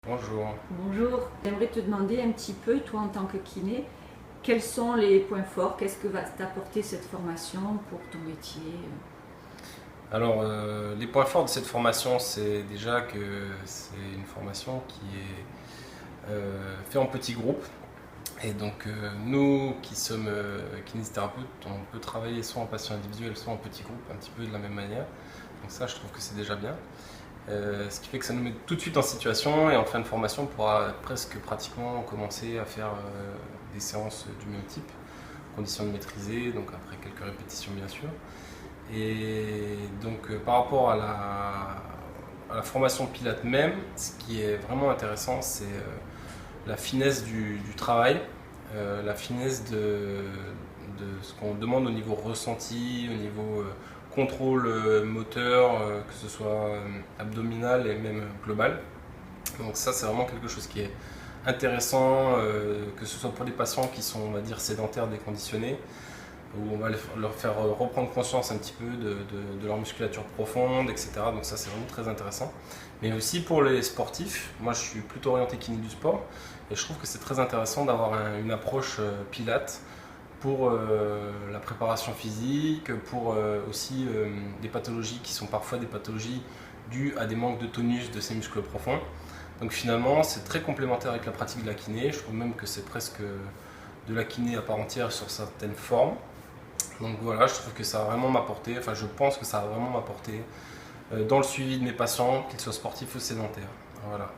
Bonjour. Bonjour, j'aimerais te demander un petit peu, toi en tant que kiné, quels sont les points forts, qu'est-ce que va t'apporter cette formation pour ton métier? Alors, les points forts de cette formation, c'est déjà que c'est une formation qui est faite en petits groupes. Et donc, nous qui sommes kinésithérapeutes, on peut travailler soit en patient individuel, soit en petits groupes, un petit peu de la même manière. Donc ça, je trouve que c'est déjà bien. Ce qui fait que ça nous met tout de suite en situation et en fin de formation, on pourra presque pratiquement commencer à faire des séances du même type, conditions de maîtriser, donc après quelques répétitions bien sûr. Et donc par rapport à la formation Pilates même, ce qui est vraiment intéressant, c'est la finesse du travail, la finesse de ce qu'on demande au niveau ressenti, au niveau contrôle moteur, que ce soit abdominal et même global. Donc ça, c'est vraiment quelque chose qui est intéressant, que ce soit pour les patients qui sont, on va dire, sédentaires, déconditionnés, où on va leur faire reprendre conscience un petit peu de leur musculature profonde, etc. Donc ça, c'est vraiment très intéressant. Mais aussi pour les sportifs, moi je suis plutôt orienté kiné du sport, et je trouve que c'est très intéressant d'avoir une approche Pilates pour la préparation physique, pour aussi des pathologies qui sont parfois des pathologies dues à des manques de tonus de ces muscles profonds. Donc finalement, c'est très complémentaire avec la pratique de la kiné. Je trouve même que c'est presque de la kiné à part entière sur certaines formes. Donc voilà, je trouve que ça a vraiment m'apporté, enfin je pense que ça a vraiment m'apporté dans le suivi de mes patients, qu'ils soient sportifs ou sédentaires. Voilà.